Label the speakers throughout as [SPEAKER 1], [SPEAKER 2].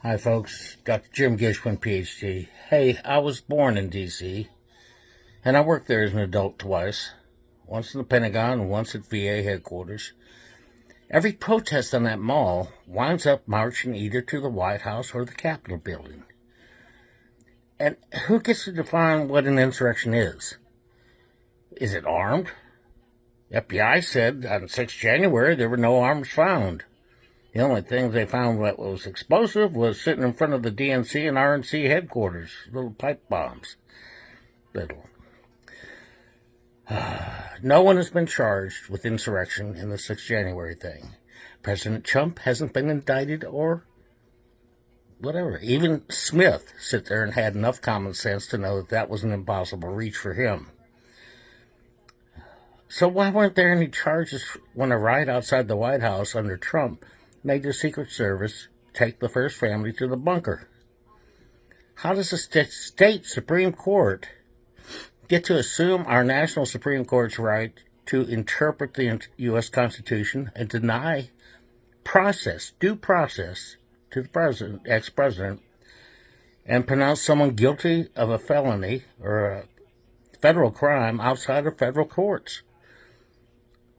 [SPEAKER 1] Hi folks, Dr. Jim Gishwin, Ph.D. Hey, I was born in D.C., and I worked there as an adult twice, once in the Pentagon and once at VA headquarters. Every protest on that mall winds up marching either to the White House or the Capitol building. And who gets to define what an insurrection is? Is it armed? FBI said on 6 January there were no arms found. The only thing they found that was explosive was sitting in front of the DNC and RNC headquarters, little pipe bombs. No one has been charged with insurrection in the 6 January thing. President Trump hasn't been indicted or whatever. Even Smith sat there and had enough common sense to know that that was an impossible reach for him. So why weren't there any charges when a riot outside the White House under Trump made the Secret Service take the first family to the bunker? How does the state Supreme Court get to assume our national Supreme Court's right to interpret the U.S. Constitution and deny due process to the ex-president, and pronounce someone guilty of a felony or a federal crime outside of federal courts?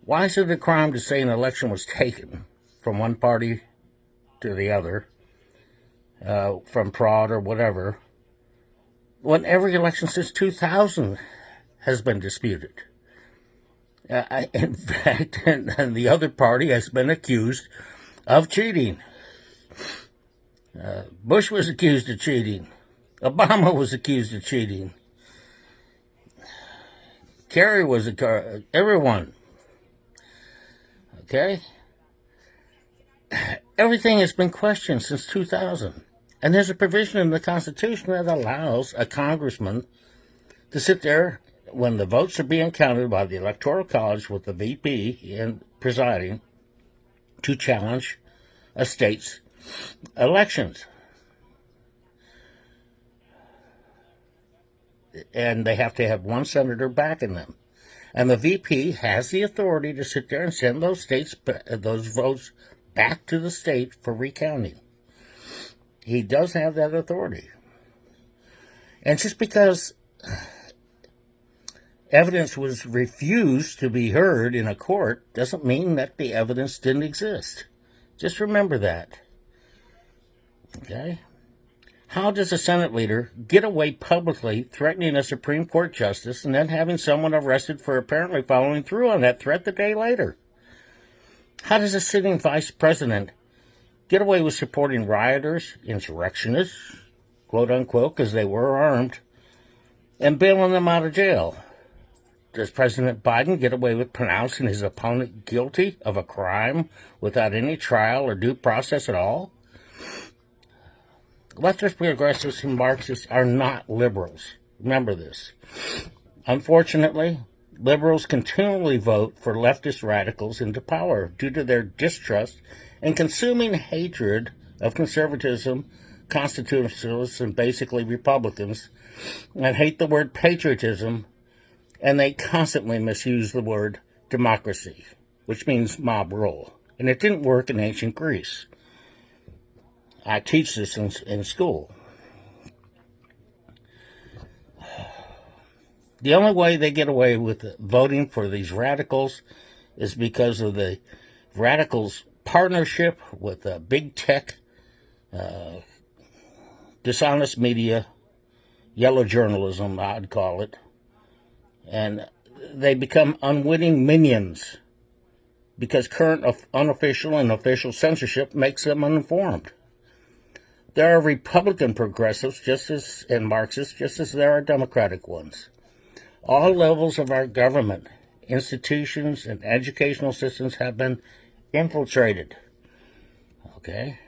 [SPEAKER 1] Why is it a crime to say an election was taken from one party to the other, from fraud or whatever, when every election since 2000 has been disputed? In fact, and the other party has been accused of cheating. Bush was accused of cheating. Obama was accused of cheating. Kerry was everyone. Okay? Everything has been questioned since 2000. And there's a provision in the Constitution that allows a congressman to sit there when the votes are being counted by the Electoral College with the VP presiding to challenge a state's elections. And they have to have one senator backing them. And the VP has the authority to sit there and send those votes back to the state for recounting. He does have that authority. And just because evidence was refused to be heard in a court doesn't mean that the evidence didn't exist. Just remember that. Okay? How does a Senate leader get away publicly threatening a Supreme Court justice and then having someone arrested for apparently following through on that threat the day later? How does a sitting vice president get away with supporting rioters, insurrectionists, quote unquote, because they were armed, and bailing them out of jail? Does President Biden get away with pronouncing his opponent guilty of a crime without any trial or due process at all? Leftist progressives and Marxists are not liberals. Remember this. Unfortunately, liberals continually vote for leftist radicals into power due to their distrust and consuming hatred of conservatism, constitutionalists, and basically Republicans, and hate the word patriotism, and they constantly misuse the word democracy, which means mob rule. And it didn't work in ancient Greece. I teach this in school. The only way they get away with voting for these radicals is because of the radicals' partnership with big tech, dishonest media, yellow journalism, I'd call it. And they become unwitting minions because current unofficial and official censorship makes them uninformed. There are Republican progressives and Marxists just as there are Democratic ones. All levels of our government, institutions, and educational systems have been infiltrated. Okay?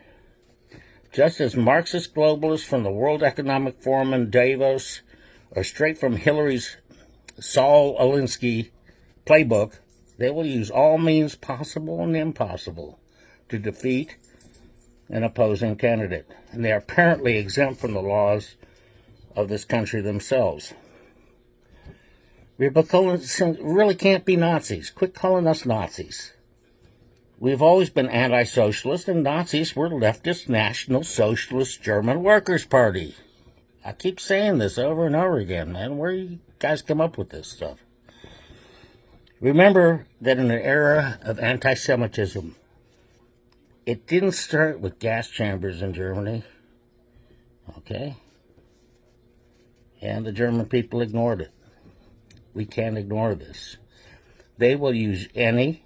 [SPEAKER 1] Just as Marxist globalists from the World Economic Forum in Davos or straight from Hillary's Saul Alinsky playbook, they will use all means possible and impossible to defeat an opposing candidate. And they are apparently exempt from the laws of this country themselves. Republicans really can't be Nazis. Quit calling us Nazis. We've always been anti-socialist, and Nazis were leftist National Socialist German Workers' Party. I keep saying this over and over again, man. Where you guys come up with this stuff? Remember that in an era of anti-Semitism, it didn't start with gas chambers in Germany, okay? And the German people ignored it. We can't ignore this. They will use any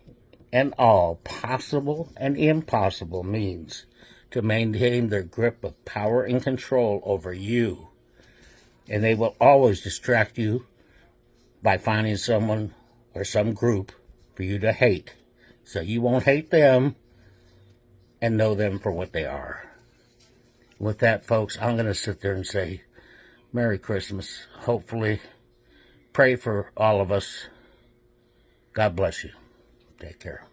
[SPEAKER 1] and all possible and impossible means to maintain their grip of power and control over you. And they will always distract you by finding someone or some group for you to hate. So you won't hate them and know them for what they are. With that, folks, I'm going to sit there and say, Merry Christmas. Hopefully, pray for all of us. God bless you. Take care.